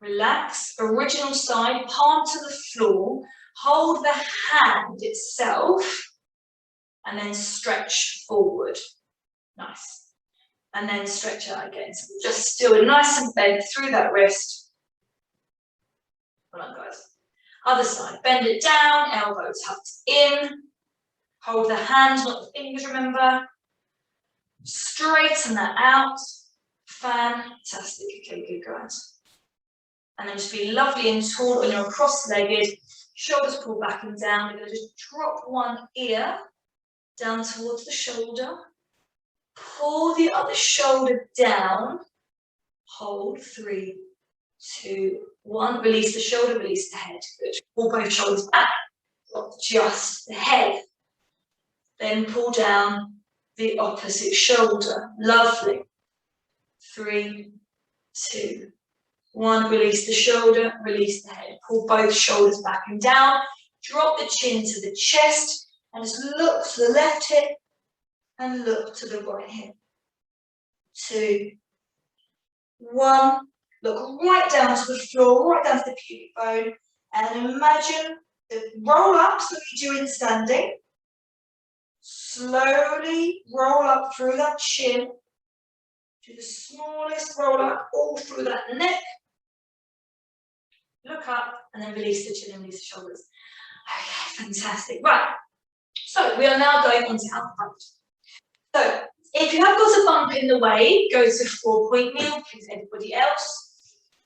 Relax, original side, palm to the floor. Hold the hand itself and then stretch forward. Nice. And then stretch out again. So just still nice and bent through that wrist. Well done, guys. Other side, bend it down, elbow tucked in. Hold the hands, not the fingers, remember. Straighten that out. Fantastic. Okay, good, guys. And then just be lovely and tall when you're cross-legged. Shoulders pull back and down. We're going to just drop one ear down towards the shoulder. Pull the other shoulder down. Hold. 3, 2, 1. Release the shoulder, release the head. Good. Pull both shoulders back. Drop just the head. Then pull down the opposite shoulder. Lovely. 3, 2, 1. Release the shoulder, release the head. Pull both shoulders back and down. Drop the chin to the chest and just look to the left hip and look to the right hip. 2, 1. Look right down to the floor, right down to the pubic bone, and imagine the roll-ups that we do in standing. Slowly roll up through that chin. Do the smallest roll up all through that neck. Look up and then release the chin and release the shoulders. Okay, fantastic. Right, so we are now going on to our front. So if you have got a bump in the way, go to 4-point kneel, please everybody else.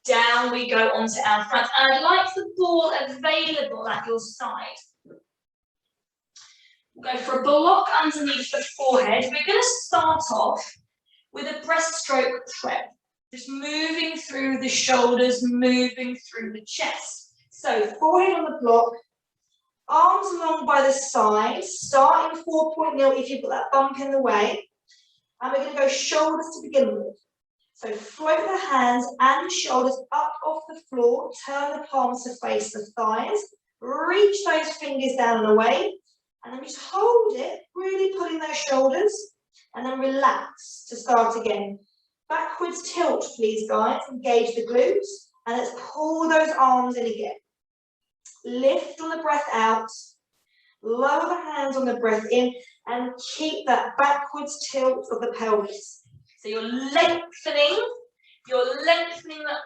Down we go onto our front. And I'd like the ball available at your side. We'll go for a block underneath the forehead. We're going to start off with a breaststroke prep. Just moving through the shoulders, moving through the chest. So forehead on the block, arms along by the side, start in 4-point kneel if you've got that bump in the way. And we're going to go shoulders to begin with. So float the hands and the shoulders up off the floor, turn the palms to face the thighs, reach those fingers down and away, and then just hold it, really pulling those shoulders, and then relax to start again. Backwards tilt, please, guys. Engage the glutes, and let's pull those arms in again. Lift on the breath out, lower the hands on the breath in, and keep that backwards tilt of the pelvis. So you're lengthening the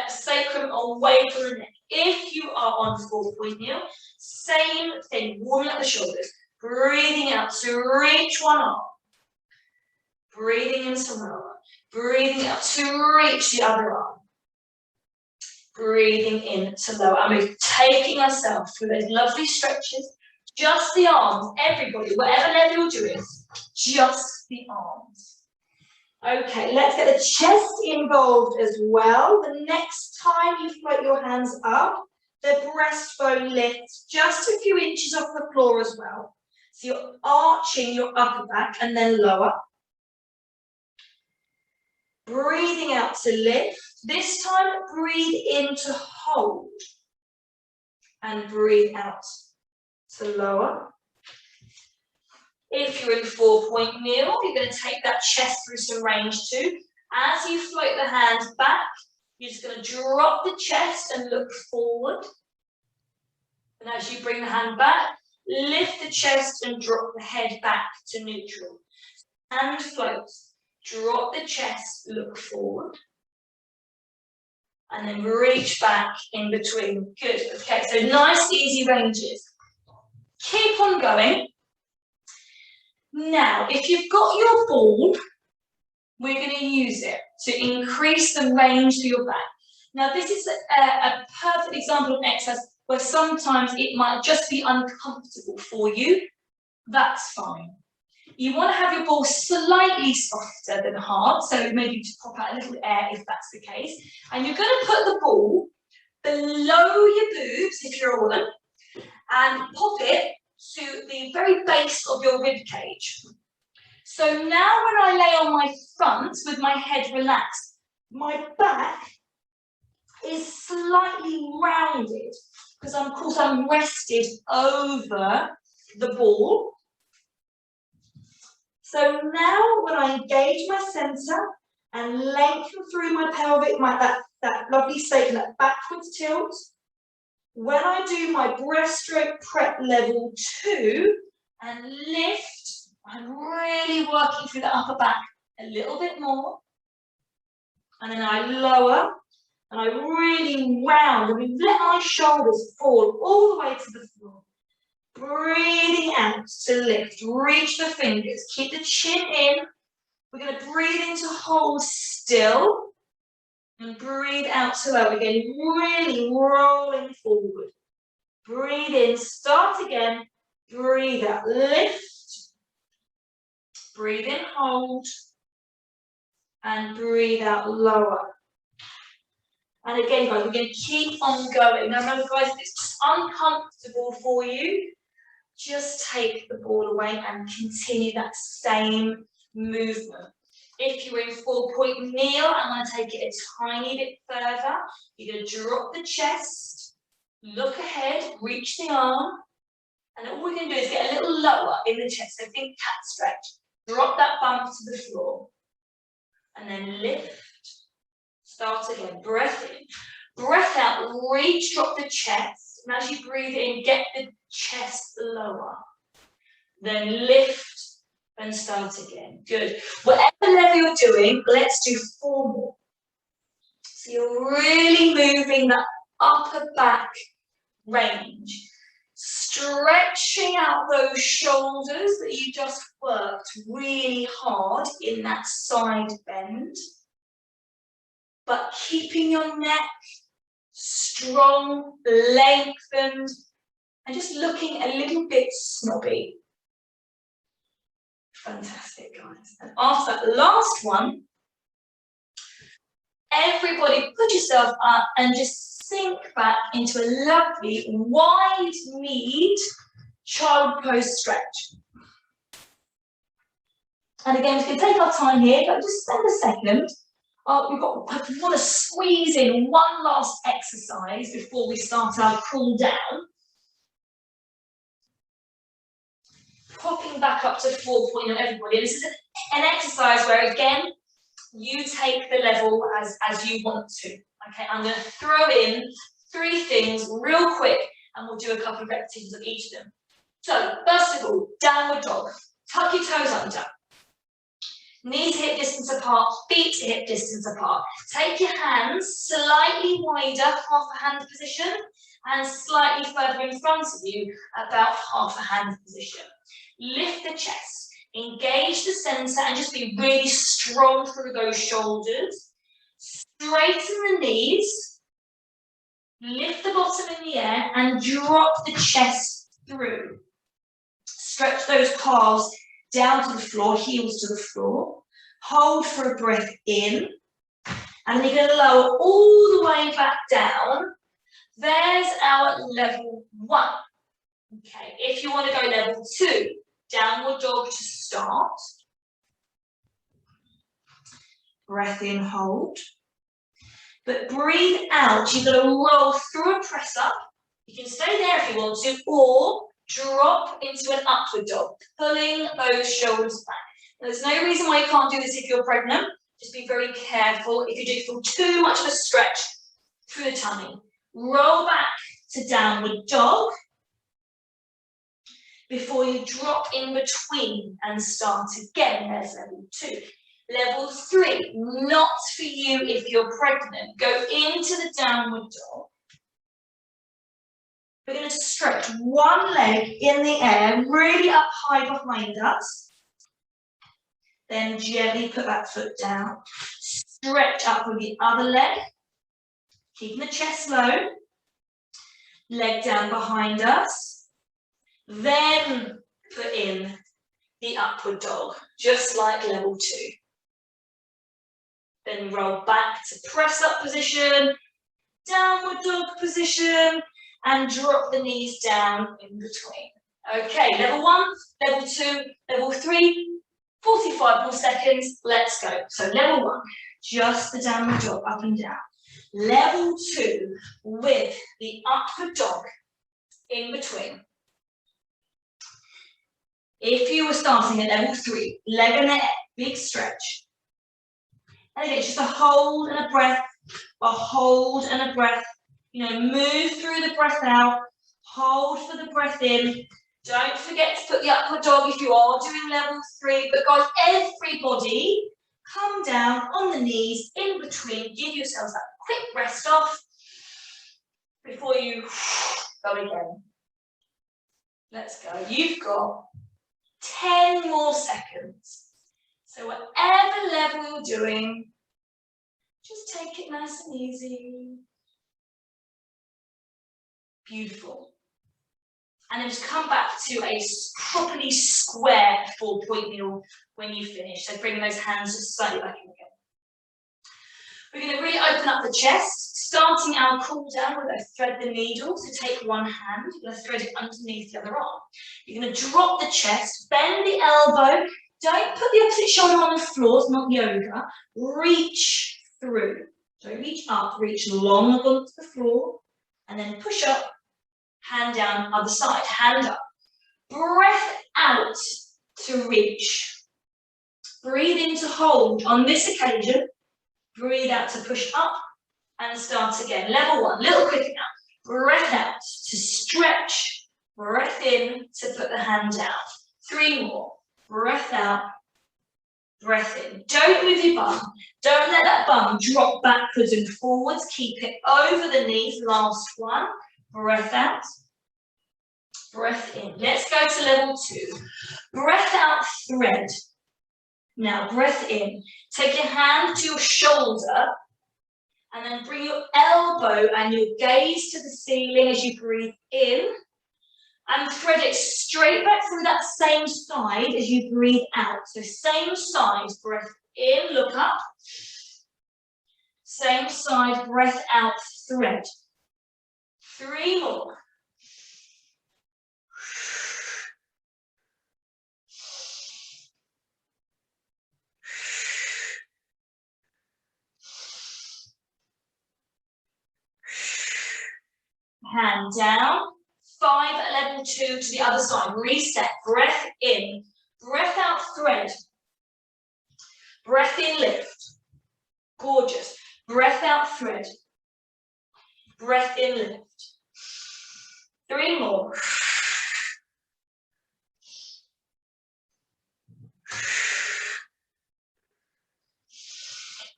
sacrum away from the neck. If you are on 4-point kneel, same thing, warming up the shoulders, breathing out to reach one arm, breathing into lower, breathing out to reach the other arm, breathing in to lower. And we're taking ourselves through those lovely stretches, just the arms, everybody, whatever level you're doing, just the arms. Okay, let's get the chest involved as well. The next time you float your hands up, the breastbone lifts just a few inches off the floor as well. So you're arching your upper back and then lower. Breathing out to lift. This time, breathe in to hold. And breathe out to lower. If you're in 4-point kneel, you're going to take that chest through some range too. As you float the hands back, you're just going to drop the chest and look forward. And as you bring the hand back, lift the chest and drop the head back to neutral. Hand floats. Drop the chest, look forward. and then reach back in between. Good, okay, so nice easy ranges. Keep on going. Now, if you've got your ball, we're going to use it to increase the range to your back. Now, this is a perfect example of exercise where sometimes it might just be uncomfortable for you. That's fine. You want to have your ball slightly softer than hard, so maybe to pop out a little air if that's the case. And you're going to put the ball below your boobs, if you're a woman, and pop it to the very base of your rib cage. So now when I lay on my front with my head relaxed, my back is slightly rounded because of course I'm rested over the ball. So now when I engage my centre and lengthen through my pelvic, that lovely shape and that backwards tilt, when I do my breaststroke prep level 2 and lift, I'm really working through the upper back a little bit more. And then I lower and I really round and we let my shoulders fall all the way to the floor. Breathing out to lift, reach the fingers, keep the chin in. We're going to breathe in to hold still and breathe out to lower again, really rolling forward. Breathe in, start again, breathe out, lift, breathe in, hold, and breathe out, lower. And again, guys, we're going to keep on going. Now remember, guys, if it's just uncomfortable for you, just take the ball away and continue that same movement. If you're in 4-point kneel, I'm going to take it a tiny bit further. You're going to drop the chest, look ahead, reach the arm, and all we're going to do is get a little lower in the chest. So think cat stretch. Drop that bump to the floor, and then lift. Start again. Breath in, breath out. Reach, drop the chest, and as you breathe in, get the chest lower. Then lift and start again. Good. Whatever level you're doing, let's do 4 more. So you're really moving that upper back range, stretching out those shoulders that you just worked really hard in that side bend, but keeping your neck strong, lengthened, and just looking a little bit snobby. Fantastic, guys. And after that last one, everybody put yourself up and just sink back into a lovely wide-kneed child pose stretch. And again, we can take our time here, but just spend a second. We want to squeeze in one last exercise before we start our cool down. Popping back up to 4-point on everybody. This is an exercise where, again, you take the level as you want to. Okay, I'm going to throw in 3 things real quick, and we'll do a couple of repetitions of each of them. So, first of all, downward dog. Tuck your toes under. Knees hip distance apart, feet hip distance apart. Take your hands slightly wider, half a hand position, and slightly further in front of you, about half a hand position. Lift the chest, engage the center, and just be really strong through those shoulders. Straighten the knees, lift the bottom in the air, and drop the chest through. Stretch those calves down to the floor, heels to the floor. Hold for a breath in, and then you're going to lower all the way back down. There's our level 1. Okay, if you want to go level 2, downward dog to start. Breath in, hold. But breathe out. You're going to roll through a press up. You can stay there if you want to, or drop into an upward dog, pulling those shoulders back. Now, there's no reason why you can't do this if you're pregnant. Just be very careful. If you do feel too much of a stretch through the tummy, roll back to downward dog before you drop in between and start again. There's level 2. Level 3, not for you if you're pregnant. Go into the downward dog. We're going to stretch one leg in the air, really up high behind us. Then gently put that foot down. Stretch up with the other leg, keeping the chest low. Leg down behind us. Then put in the upward dog, just like level 2. Then roll back to press up position, downward dog position, and drop the knees down in between. Okay, level 1, level 2, level 3, 45 more seconds, let's go. So level 1, just the downward dog, up and down. Level 2, with the upward dog in between. If you were starting at level 3, leg and neck, big stretch. And again, just a hold and a breath, a hold and a breath. You know, move through the breath out, hold for the breath in. Don't forget to put the upward dog if you are doing level 3. But guys, everybody, come down on the knees in between. Give yourselves that quick rest off before you go again. Let's go. You've got 10 more seconds. So whatever level you're doing, just take it nice and easy. Beautiful. And then just come back to a properly square 4-point kneel when you finish. So bring those hands just slightly back in again. We're going to really open up the chest, starting our cool down. We're going to thread the needle. So take one hand, you're going to thread it underneath the other arm. You're going to drop the chest, bend the elbow. Don't put the opposite shoulder on the floor, it's not yoga. Reach through. So reach up, reach long against the floor, and then push up, hand down, other side, hand up. Breath out to reach. Breathe in to hold. On this occasion, breathe out to push up and start again. Level 1, little quicker now. Breath out to stretch. Breath in to put the hand down. 3 more. Breath out, breath in. Don't move your bum. Don't let that bum drop backwards and forwards. Keep it over the knees. Last one. Breath out, breath in. Let's go to level 2. Breath out, thread. Now breath in. Take your hand to your shoulder and then bring your elbow and your gaze to the ceiling as you breathe in. And thread it straight back through that same side as you breathe out. So same side, breath in, look up. Same side, breath out, thread. 3 more. Hand down. 5 at level 2 to the other side. Reset. Breath in. Breath out, thread. Breath in, lift. Gorgeous. Breath out, thread. Breath in, lift. 3 more.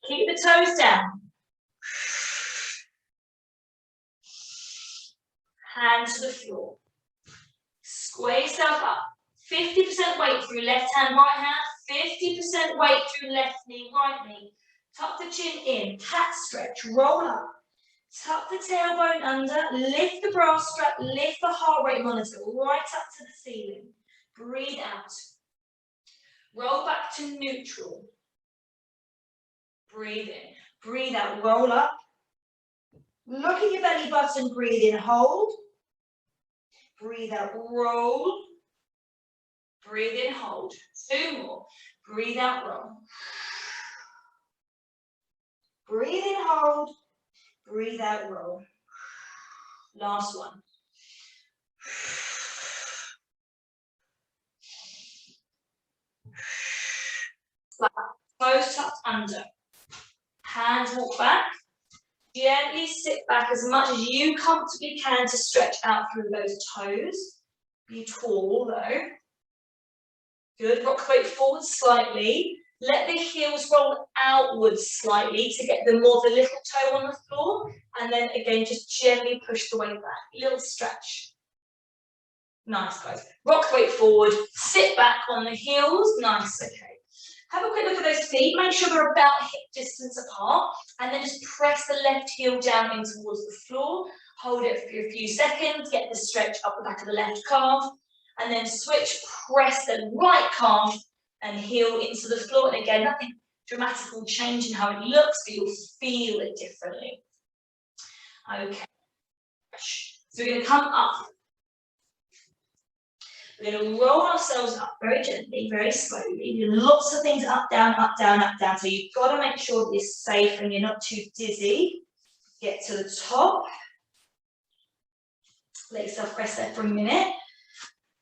Keep the toes down. Hand to the floor. Square yourself up. 50% weight through left hand, right hand. 50% weight through left knee, right knee. Tuck the chin in. Cat stretch. Roll up. Tuck the tailbone under. Lift the bra strap. Lift the heart rate monitor right up to the ceiling. Breathe out. Roll back to neutral. Breathe in. Breathe out. Roll up. Look at your belly button. Breathe in. Hold. Breathe out, roll. Breathe in, hold. 2 more. Breathe out, roll. Breathe in, hold. Breathe out, roll. Last one. Flat. Toes tucked under. Hands walk back. Gently sit back as much as you comfortably can to stretch out through those toes. Be tall though. Good. Rock the weight forward slightly. Let the heels roll outwards slightly to get the more the little toe on the floor, and then again just gently push the weight back. Little stretch. Nice, guys. Rock the weight forward, sit back on the heels. Nice, okay. Have a quick look at those feet. Make sure they're about hip distance apart, and then just press the left heel down in towards the floor. Hold it for a few seconds, get the stretch up the back of the left calf, and then switch, press the right calf and heel into the floor. And again, nothing dramatic will change in how it looks, but you'll feel it differently. Okay. So we're going to come up. We're going to roll ourselves up very gently, very slowly. Do lots of things up, down, up, down, up, down. So you've got to make sure that you're safe and you're not too dizzy. Get to the top. Let yourself rest there for a minute.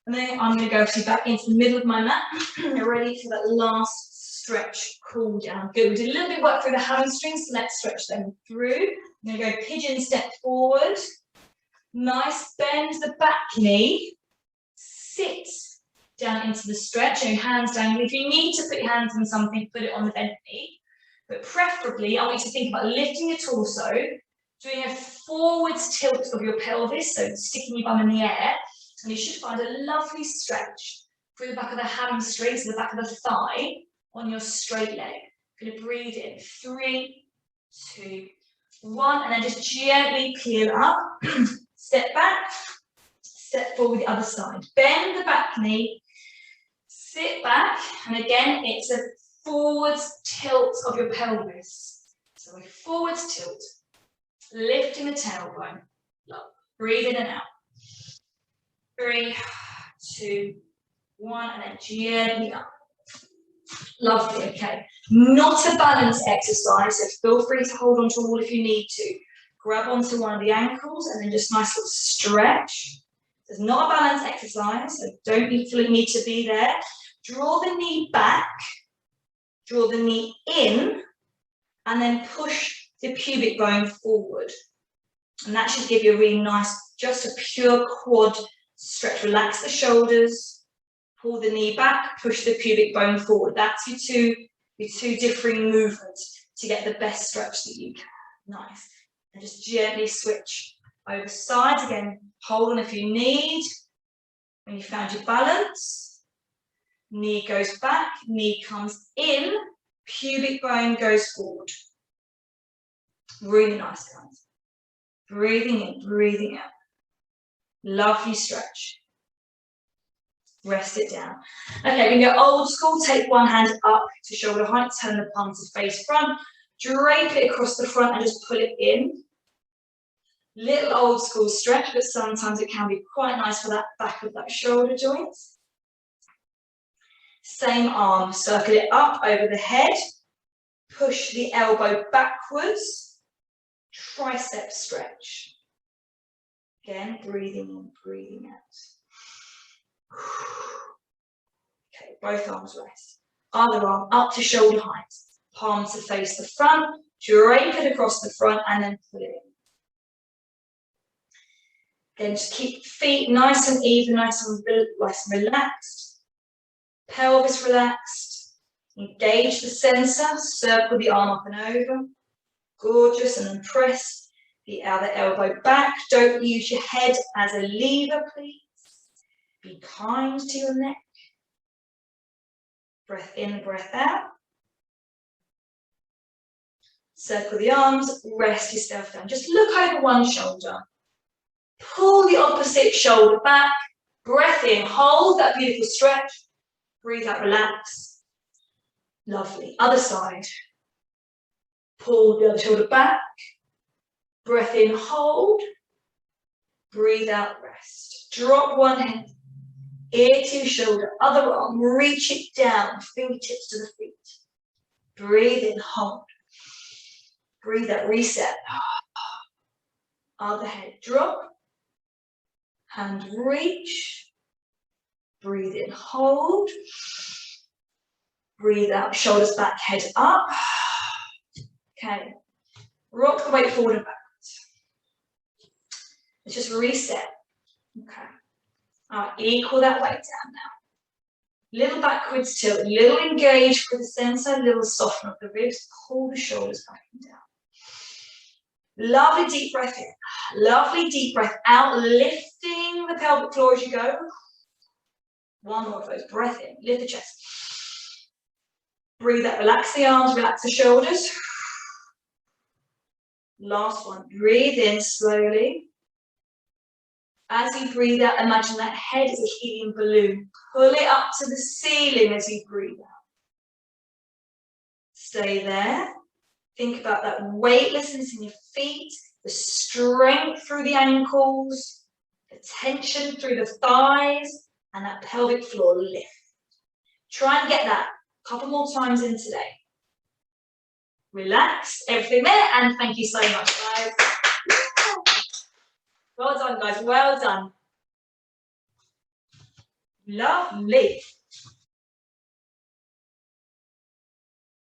And then I'm going to go back into the middle of my mat. You're ready for that last stretch, cool down. Good. We did a little bit of work through the hamstrings, so let's stretch them through. I'm going to go pigeon step forward. Nice, bend the back knee. Sit down into the stretch, and hands down. If you need to put your hands on something, put it on the bent knee. But preferably, I want you to think about lifting your torso, doing a forwards tilt of your pelvis, so sticking your bum in the air, and you should find a lovely stretch through the back of the hamstring, so the back of the thigh, on your straight leg. You're going to breathe in, 3, 2, 1, and then just gently peel up, step back, step forward the other side. Bend the back knee, sit back, and again, it's a forwards tilt of your pelvis. So a forwards tilt, lifting the tailbone. Breathe in and out. 3, 2, 1, and then gently up. Lovely, okay. Not a balance exercise, so feel free to hold on to a wall if you need to. Grab onto one of the ankles and then just nice little stretch. It's not a balance exercise, so don't need to be there. Draw the knee back, draw the knee in, and then push the pubic bone forward. And that should give you a really nice, just a pure quad stretch. Relax the shoulders, pull the knee back, push the pubic bone forward. That's your two differing movements to get the best stretch that you can. Nice. And just gently switch over sides again. Hold on if you need. When you found your balance, knee goes back, knee comes in, pubic bone goes forward. Really nice, guys. Breathing in, breathing out. Lovely stretch. Rest it down. Okay, we can go old school. Take one hand up to shoulder height, turn the palm to face front, drape it across the front and just pull it in. Little old school stretch, but sometimes it can be quite nice for that back of that shoulder joint. Same arm, circle it up over the head, push the elbow backwards, tricep stretch. Again, breathing in, breathing out. Okay, both arms rest. Other arm up to shoulder height, palm to face the front, drape it across the front and then pull it in. Again, just keep feet nice and even, nice and relaxed. Pelvis relaxed. Engage the center, circle the arm up and over. Gorgeous, and then press the other elbow back. Don't use your head as a lever, please. Be kind to your neck. Breath in, breath out. Circle the arms, rest yourself down. Just look over one shoulder. Pull the opposite shoulder back. Breath in, hold that beautiful stretch. Breathe out, relax. Lovely. Other side. Pull the other shoulder back. Breath in, hold. Breathe out, rest. Drop one head. Ear to shoulder. Other arm. Reach it down. Fingertips to the feet. Breathe in, hold. Breathe out, reset. Other head. Drop. Hand reach. Breathe in, hold. Breathe out, shoulders back, head up. Okay. Rock the weight forward and backwards. Let's just reset. Okay. All right, equal that weight down now. Little backwards tilt, little engage for the center, little soften of the ribs, pull the shoulders back and down. Lovely deep breath in, lovely deep breath out, lifting the pelvic floor as you go. One more of those, breath in, lift the chest. Breathe out, relax the arms, relax the shoulders. Last one, breathe in slowly. As you breathe out, imagine that head is a helium balloon. Pull it up to the ceiling as you breathe out. Stay there. Think about that weightlessness in your feet, the strength through the ankles, the tension through the thighs, and that pelvic floor lift. Try and get that a couple more times in today. Relax, everything there, and thank you so much, guys. Well done, guys, well done. Lovely.